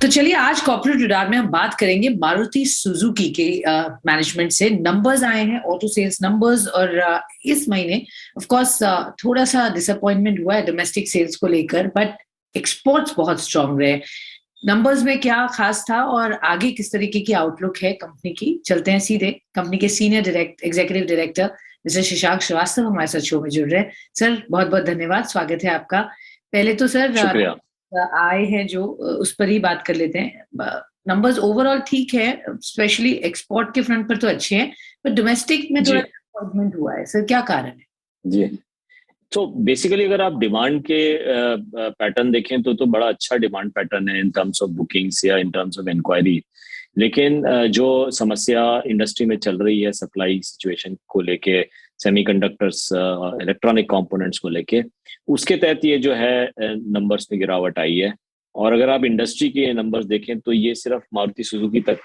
तो चलिए आज कॉर्पोरेट रडार में हम बात करेंगे मारुति सुजुकी के मैनेजमेंट से। नंबर्स आए हैं, ऑटो सेल्स नंबर्स, और इस महीने ऑफ कोर्स थोड़ा सा डिसअपॉइंटमेंट हुआ है डोमेस्टिक सेल्स को लेकर, बट एक्सपोर्ट्स बहुत स्ट्रांग रहे। नंबर्स में क्या खास था और आगे किस तरीके की आउटलुक है कंपनी की? चलते हैं सीधे कंपनी के senior executive director mister Shashank Srivastava हमारे साथ शो में जुड़ रहे हैं। सर बहुत बहुत धन्यवाद, स्वागत है आपका। पहले तो सर शुक्रिया। आए हैं जो उस पर ही बात कर लेते हैं। नंबर्स ओवरऑल ठीक है, स्पेशली एक्सपोर्ट के फ्रंट पर तो अच्छे हैं, पर डोमेस्टिक में थोड़ा जी डिसअपॉइंटमेंट हुआ है। सर क्या कारण है? जी। तो बेसिकली अगर आप डिमांड के पैटर्न देखें तो बड़ा अच्छा डिमांड पैटर्न है इन टर्म्स ऑफ बुकिंग्स या इन टर्म्स ऑफ इंक्वायरी। लेकिन जो समस्या इंडस्ट्री में चल रही है सप्लाई सिचुएशन को लेके, सेमीकंडक्टर्स इलेक्ट्रॉनिक कंपोनेंट्स को लेके, उसके तहत ये जो है नंबर्स में गिरावट आई है। और अगर आप इंडस्ट्री के नंबर्स देखें तो ये सिर्फ मारुति सुजुकी तक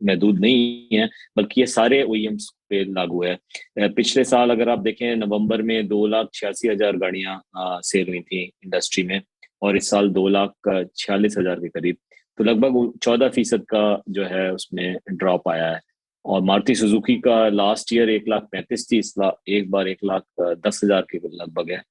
महदूद नहीं है, बल्कि ये सारे ओईएम्स पे लागू है। पिछले साल अगर आप देखें नवंबर में 2,86,000 गाड़ियां सेल हुई थी इंडस्ट्री में, और इस साल 2,46,000 के करीब। तो लगभग 14% का जो है उसमें ड्रॉप आया है। और मारुति सुजुकी का लास्ट ईयर 1,35,000 थी, एक बार 1,10,000 के लगभग है।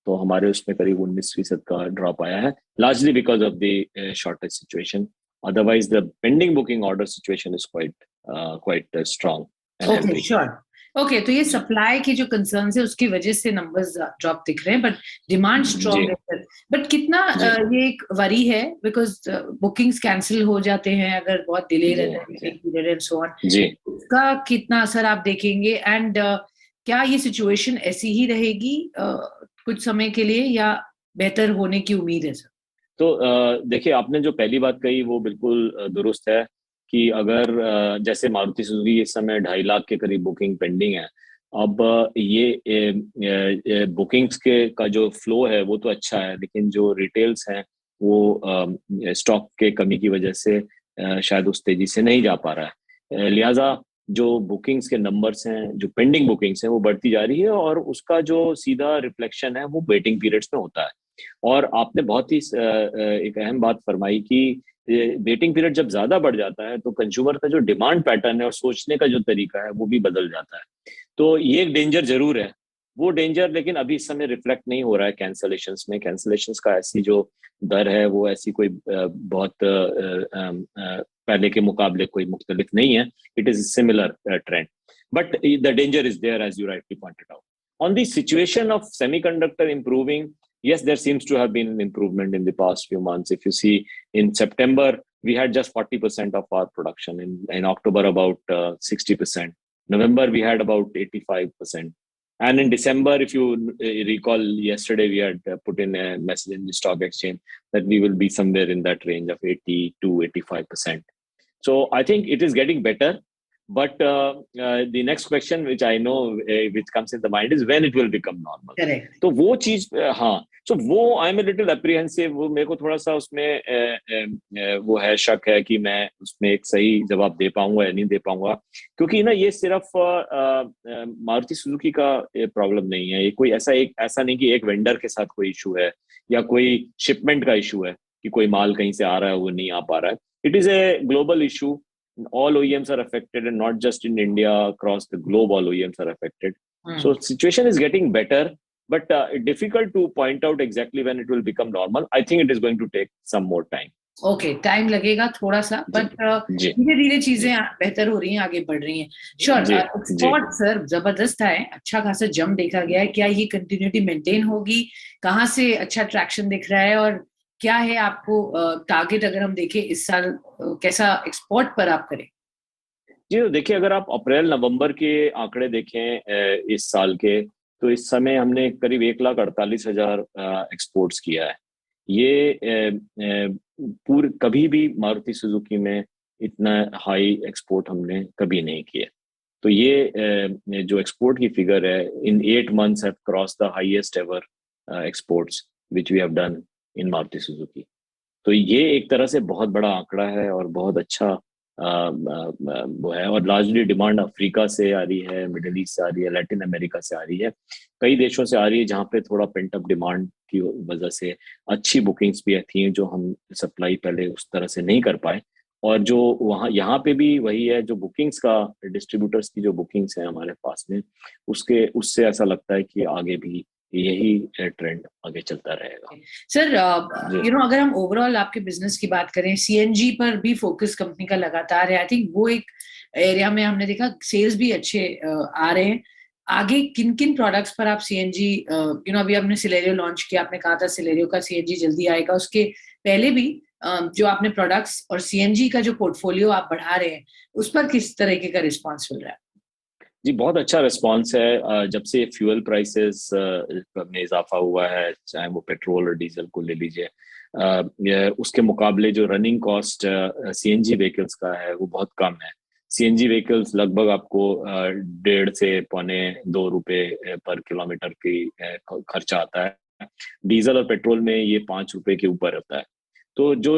तो हमारे उसमें करीब 19% का ड्रॉप आया है, largely because of the shortage situation. Otherwise the pending booking order situation is quite strong and okay, healthy. Sure. Okay, तो ये सप्लाई की जो कंसर्न है उसकी वजह से नंबर्स ड्रॉप दिख रहे हैं, बट डिमांड स्ट्रांग जी है सर। बट कितना जी ये एक वरी है, बिकॉज बुकिंग्स कैंसिल हो जाते हैं अगर बहुत डिले जी रहता है जी waiting period and so on. जी। उसका कितना असर आप देखेंगे? एंड क्या ये सिचुएशन ऐसी ही रहेगी कुछ समय के लिए, या बेहतर होने की उम्मीद है सर? तो देखिए, आपने जो पहली बात कही वो बिल्कुल दुरुस्त है कि अगर जैसे मारुति सुजुकी इस समय 2.5 लाख के करीब बुकिंग पेंडिंग है। अब ये बुकिंग्स के का जो फ्लो है वो तो अच्छा है, लेकिन जो रिटेल्स हैं वो स्टॉक के कमी की वजह से शायद उस तेजी से नहीं जा पा रहा है। लिहाजा जो बुकिंग्स के नंबर्स हैं, जो पेंडिंग बुकिंग्स हैं, वो बढ़ती जा रही है, और उसका जो सीधा रिफ्लेक्शन है वो वेटिंग पीरियड्स में होता है। और आपने बहुत ही एक अहम बात फरमाई कि वेटिंग पीरियड जब ज्यादा बढ़ जाता है तो कंज्यूमर का जो डिमांड पैटर्न है और सोचने का जो तरीका है वो भी बदल जाता है। तो ये एक डेंजर जरूर है। वो डेंजर लेकिन अभी इस समय रिफ्लेक्ट नहीं हो रहा है कैंसलेशंस में। कैंसलेशंस का ऐसी जो दर है वो ऐसी कोई बहुत पहले के मुकाबले कोई मुख्तलिफ नहीं है। It is similar trend, but the danger is there as you rightly pointed out. On the situation of semiconductor improving, yes, there seems to have been an improvement in the past few months. If you see, in September, we had just 40% of our production. In October, about 60%. November, we had about 85%. And in December, if you recall, yesterday we had put in a message in the stock exchange that we will be somewhere in that range of 80 to 85%. So I think it is getting better. But the next question which I know which comes in the mind is when it will become normal. Correct. तो वो चीज हाँ, तो वो I am a little apprehensive. वो मेरे को थोड़ा सा उसमें वो है, शक है कि मैं उसमें एक सही जवाब दे पाऊंगा या नहीं दे पाऊंगा। क्योंकि ना ये सिर्फ मारुति सुजुकी का प्रॉब्लम नहीं है। ये कोई ऐसा नहीं कि एक वेंडर के साथ कोई इशू है या कोई शिपमेंट का इशू है कि कोई माल कहीं से आ रहा है वो नहीं आ पा रहा है। It is a global issue. All OEMs are affected, and not just in India, across the globe all OEMs are affected. So situation is getting better, but difficult to point out exactly when it will become normal. I think it is going to take some more time. Okay, time लगेगा थोड़ा सा, but जी धीरे धीरे चीजें जी बेहतर हो रही हैं, आगे बढ़ रही हैं। श्योर। जी जी। एक्सपोर्ट सर जबरदस्त है, अच्छा खासा जंप देखा गया है। क्या ये कंटिन्यूटी मेंटेन होगी? कहाँ से अच्छा ट्रैक्शन दिख रहा है, और क्या है आपको टारगेट अगर हम देखें इस साल कैसा एक्सपोर्ट पर आप करें? जी, तो देखिए, अगर आप अप्रैल नवंबर के आंकड़े देखें इस साल के, तो इस समय हमने करीब 1,48,000 एक्सपोर्ट्स किया है। ये पूरे कभी भी मारुति सुजुकी में इतना हाई एक्सपोर्ट हमने कभी नहीं किया। तो ये जो एक्सपोर्ट की फिगर है, in 8 months have cross the highest ever exports which we have done in Maruti Suzuki. तो ये एक तरह से बहुत बड़ा आंकड़ा है और बहुत अच्छा वो है। और लार्जली डिमांड अफ्रीका से आ रही है, मिडिल ईस्ट से आ रही है, लैटिन अमेरिका से आ रही है, कई देशों से आ रही है जहाँ पे थोड़ा पेंट अप डिमांड की वजह से अच्छी बुकिंग्स भी थी, जो हम सप्लाई पहले उस तरह से नहीं कर पाए। और जो वहाँ यहाँ पे भी वही है, जो बुकिंग्स का डिस्ट्रीब्यूटर्स की जो बुकिंग्स है हमारे पास में, उसके उससे ऐसा लगता है कि आगे भी यही ट्रेंड आगे चलता रहेगा। सर जी अगर हम ओवरऑल आपके बिजनेस की बात करें, सीएनजी पर भी फोकस कंपनी का लगातार है। आई थिंक वो एक एरिया में हमने देखा सेल्स भी अच्छे आ रहे हैं। आगे किन किन प्रोडक्ट्स पर आप सीएनजी अभी आपने सिलेरियो लॉन्च किया, आपने कहा था सिलेरियो का सीएनजी जल्दी आएगा, उसके पहले भी जो आपने प्रोडक्ट्स और सीएनजी का जो पोर्टफोलियो आप बढ़ा रहे हैं, उस पर किस तरीके का रिस्पॉन्स मिल रहा है? जी, बहुत अच्छा रिस्पांस है। जब से फ्यूल प्राइसेस में इजाफा हुआ है, चाहे वो पेट्रोल और डीजल को ले लीजिए, उसके मुकाबले जो रनिंग कॉस्ट सीएनजी व्हीकल्स का है वो बहुत कम है। सीएनजी व्हीकल्स लगभग आपको 1.5 से ₹2 पर किलोमीटर की खर्चा आता है। डीजल और पेट्रोल में ये ₹5 के ऊपर होता है। तो जो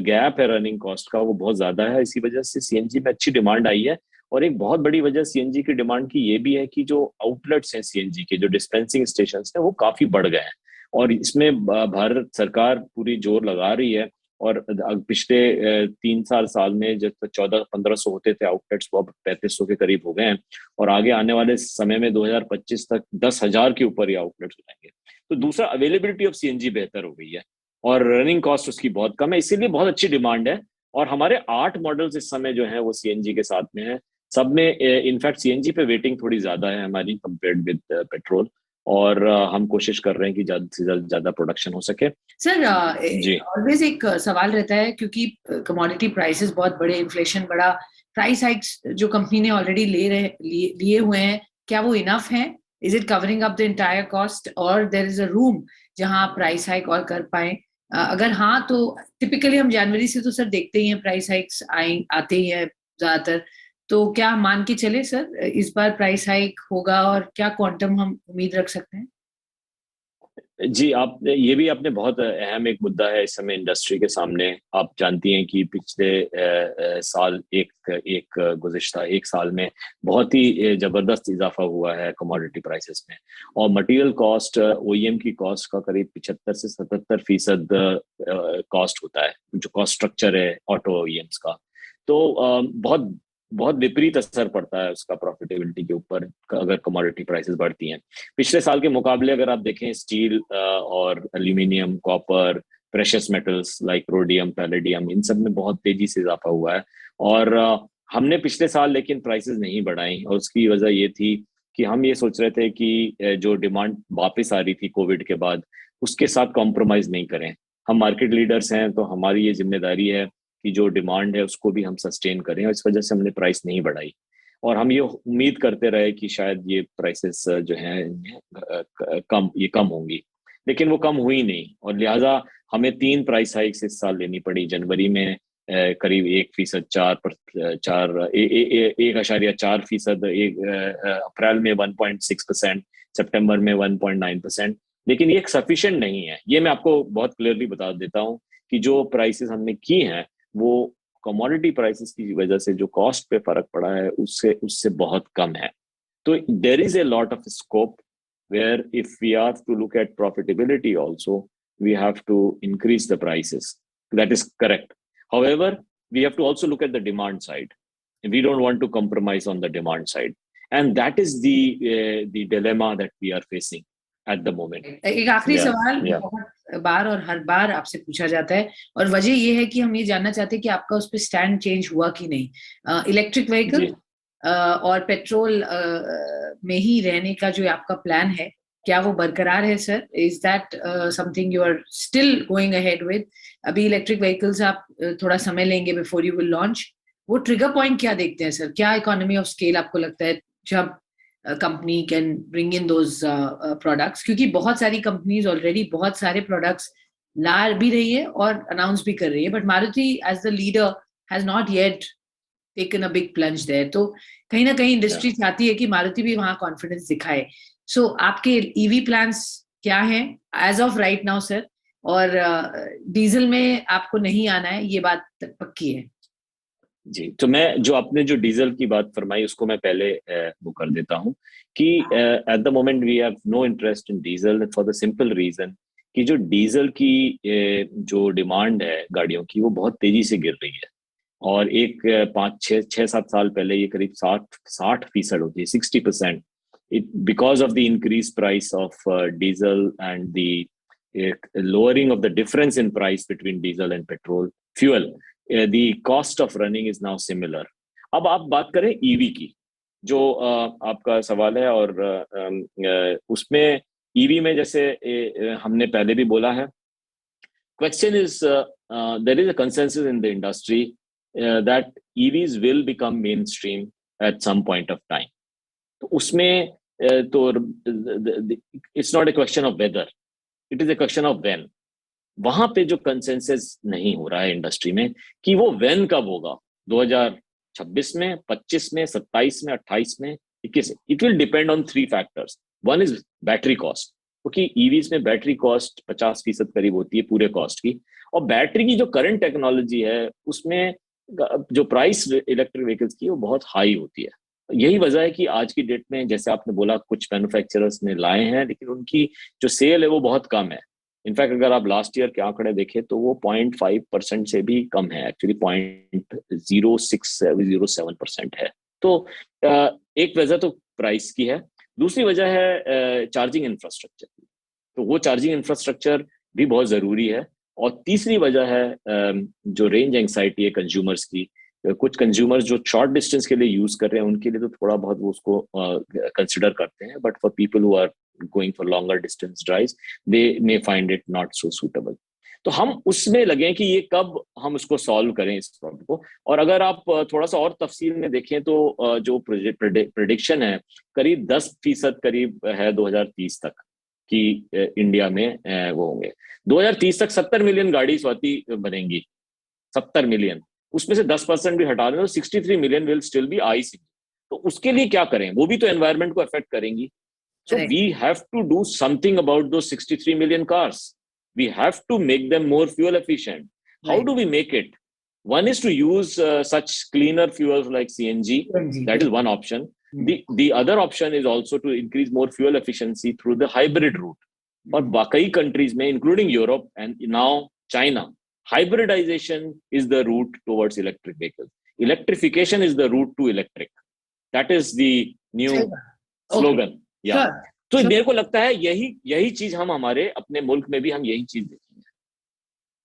गैप है रनिंग कॉस्ट का वो बहुत ज्यादा है। इसी वजह से सीएनजी में अच्छी डिमांड आई है। और एक बहुत बड़ी वजह सीएनजी की डिमांड की ये भी है कि जो आउटलेट्स हैं सीएनजी के, जो डिस्पेंसिंग स्टेशन हैं, वो काफी बढ़ गए हैं। और इसमें भारत सरकार पूरी जोर लगा रही है। और पिछले 3 साल में जब 1400-1500 होते थे आउटलेट्स, वो अब 3500 के करीब हो गए हैं। और आगे आने वाले समय में 2025 तक 10,000 के ऊपर ही आउटलेट्स हो जाएंगे। तो दूसरा, अवेलेबिलिटी ऑफ सीएनजी बेहतर हो गई है और रनिंग कॉस्ट उसकी बहुत कम है, इसीलिए बहुत अच्छी डिमांड है। और हमारे 8 मॉडल्स इस समय जो हैं वो सीएनजी के साथ में है। सब में इनफैक्ट सीएनजी पे वेटिंग थोड़ी ज्यादा है हमारी कंपेयर्ड विद पेट्रोल। और हम कोशिश कर रहे हैं कि ज्यादा से ज्यादा प्रोडक्शन हो सके। सर जी ऑलवेज एक सवाल रहता है, क्योंकि कमोडिटी प्राइसेस बहुत बड़े, इन्फ्लेशन बड़ा, प्राइस हाइक्स जो कंपनी ने ऑलरेडी लिए हुए हैं, क्या वो इनफ है? Is it covering up the entire cost और देयर इज अ रूम जहां आप प्राइस हाइक और कर पाए? अगर हाँ, तो टिपिकली हम जनवरी से तो सर देखते ही हैं प्राइस हाइक्स आते ही हैं ज्यादातर। तो क्या मान के चले सर इस बार प्राइस हाइक होगा, और क्या क्वांटम हम उम्मीद रख सकते हैं? जी, आप ये भी आपने बहुत अहम एक मुद्दा है इस समय इंडस्ट्री के सामने। आप जानती हैं कि पिछले साल एक गुज़िश्ता 1 साल में बहुत ही जबरदस्त इजाफा हुआ है कमोडिटी प्राइसेस में। और मटेरियल कॉस्ट, ओईएम की कॉस्ट का करीब 75 से 77% कॉस्ट होता है, जो कॉस्ट स्ट्रक्चर है ऑटो ओईएम्स का। तो बहुत बहुत विपरीत असर पड़ता है उसका प्रॉफिटेबिलिटी के ऊपर अगर कमोडिटी प्राइसेस बढ़ती हैं। पिछले साल के मुकाबले अगर आप देखें, स्टील और aluminium, copper, precious metals like rhodium, palladium, इन सब में बहुत तेजी से इजाफा हुआ है। और हमने पिछले साल लेकिन प्राइसेस नहीं बढ़ाई, और उसकी वजह ये थी कि हम ये सोच रहे थे कि जो डिमांड वापस आ रही थी कोविड के बाद, उसके साथ कॉम्प्रोमाइज नहीं करें। हम मार्केट लीडर्स हैं, तो हमारी ये जिम्मेदारी है कि जो डिमांड है उसको भी हम सस्टेन करें, और इस वजह से हमने प्राइस नहीं बढ़ाई। और हम ये उम्मीद करते रहे कि शायद ये प्राइसेस जो हैं कम होंगी, लेकिन वो कम हुई नहीं। और लिहाजा हमें 3 प्राइस हाइक्स इस साल लेनी पड़ी। जनवरी में करीब 1%, 1.4%, अप्रैल में 1.6%, सितंबर में 1.9%। लेकिन ये सफिशिएंट नहीं है। ये मैं आपको बहुत क्लियरली बता देता हूँ कि जो प्राइसेस हमने की हैं वो कमोडिटी प्राइसेस की वजह से जो कॉस्ट पे फर्क पड़ा है उससे उससे बहुत कम है। तो there is a lot of scope where if we are to look at profitability also, we have to increase the prices. That is correct. However, we have to also look at the demand side. We don't want to compromise on the demand side, and that is the dilemma that we are facing at the moment. एक आखिरी Yeah, सवाल yeah. बहुत बार और हर बार आपसे पूछा जाता है, और वजह ये है कि हम ये जानना चाहते हैं कि आपका उस पर स्टैंड चेंज हुआ कि नहीं। इलेक्ट्रिक व्हीकल और पेट्रोल में ही रहने का जो आपका प्लान है, क्या वो बरकरार है sir? Is that something you are still going ahead with? अभी इलेक्ट्रिक व्हीकल्स आप थोड़ा समय लेंगे बिफोर यू विल लॉन्च। वो ट्रिगर पॉइंट क्या देखते हैं सर? क्या इकोनॉमी ऑफ स्केल आपको लगता है जब company can bring in those products? क्योंकि बहुत सारी कंपनीज ऑलरेडी बहुत सारे प्रोडक्ट्स ला भी रही है और अनाउंस भी कर रही है, but Maruti as the leader has not yet taken a big plunge there. तो कहीं ना कहीं इंडस्ट्री चाहती है कि मारुति भी वहां कॉन्फिडेंस दिखाए। सो आपके ईवी प्लान्स क्या हैं as of right now sir? और डीजल में आपको नहीं आना है, ये बात पक्की है? जी, तो मैं जो आपने जो डीजल की बात फरमाई उसको मैं पहले वो कर देता हूँ कि at the moment we have no interest in diesel for the simple reason कि जो डीजल की जो डिमांड है गाड़ियों की वो बहुत तेजी से गिर रही है। और एक 5-6-7 साल पहले ये करीब 60% होती है, 60%, because of the increase price of diesel and the lowering of the difference in price between diesel and petrol fuel, the cost of running is now similar. अब आप बात करें ईवी की, जो आपका सवाल है, और उसमें ईवी में जैसे हमने पहले भी बोला है, question is there is a consensus in the industry that EVs will become mainstream at some point of time. तो उसमें तो it's not a question of whether, it is a question of when. वहां पे जो consensus नहीं हो रहा है इंडस्ट्री में कि वो व्हेन कब होगा, 2026 में, 25 में, 27 में, 28 में, 21 में। It will depend on 3 factors. One is battery cost, क्योंकि ईवीज में बैटरी कॉस्ट 50% करीब होती है पूरे कॉस्ट की, और बैटरी की जो करंट टेक्नोलॉजी है उसमें जो प्राइस इलेक्ट्रिक व्हीकल्स की वो बहुत हाई होती है। यही वजह है कि आज की डेट में, जैसे आपने बोला, कुछ मैन्युफैक्चरर्स ने लाए हैं, लेकिन उनकी जो सेल है वो बहुत कम है। इनफैक्ट अगर आप लास्ट ईयर के आंकड़े देखें तो वो 0.5% से भी कम है, एक्चुअली 0.0607% है। तो एक वजह तो प्राइस की है, दूसरी वजह है चार्जिंग इंफ्रास्ट्रक्चर की, तो वो चार्जिंग इंफ्रास्ट्रक्चर भी बहुत जरूरी है। और तीसरी वजह है जो रेंज एंग्जाइटी है कंज्यूमर्स की। कुछ कंज्यूमर्स जो शॉर्ट डिस्टेंस के लिए यूज कर रहे हैं उनके लिए तो थोड़ा बहुत वो उसको कंसिडर करते हैं, but for people who are going for longer distance drives they may find it not so suitable. तो हम उसमें लगे कि ये कब हम उसको सॉल्व करें इस प्रॉब्लम को। और अगर आप थोड़ा सा और तफसील में देखें तो जो प्रेडिक्शन है करीब 10% करीब है 2030 तक कि इंडिया में वो होंगे। 2030 तक 70 मिलियन गाड़ी स्वाति बनेंगी, 70 मिलियन, उसमें से 10% भी हटा दें तो 63 million will still be ice. तो उसके लिए क्या करें, वो भी तो एनवायरनमेंट को अफेक्ट करेंगी। So we have to do something about those 63 million cars. We have to make them more fuel efficient. How do we make it? One is to use such cleaner fuels like CNG. That is one option. The other option is also to increase more fuel efficiency through the hybrid route. और कई countries में, including Europe and now China, hybridization is the route towards electric vehicles. Electrification is the route to electric. That is the new slogan. Sure. तो मेरे को लगता है यही चीज हम हमारे अपने मुल्क में भी हम यही चीज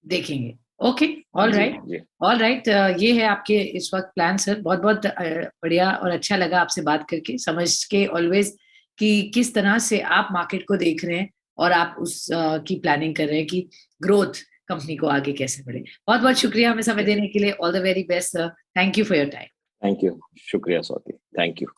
देखेंगे। ओके, ऑल राइट, ये है आपके इस वक्त प्लान सर। बहुत बहुत बढ़िया और अच्छा लगा आपसे बात करके, समझ के ऑलवेज कि किस तरह से आप मार्केट को देख रहे हैं और आप उस की प्लानिंग कर रहे हैं कि ग्रोथ कंपनी को आगे कैसे बढ़े। बहुत बहुत शुक्रिया हमें समय देने के लिए। All the very best sir, thank you for your time. Thank you, शुक्रिया स्वाति, थैंक यू।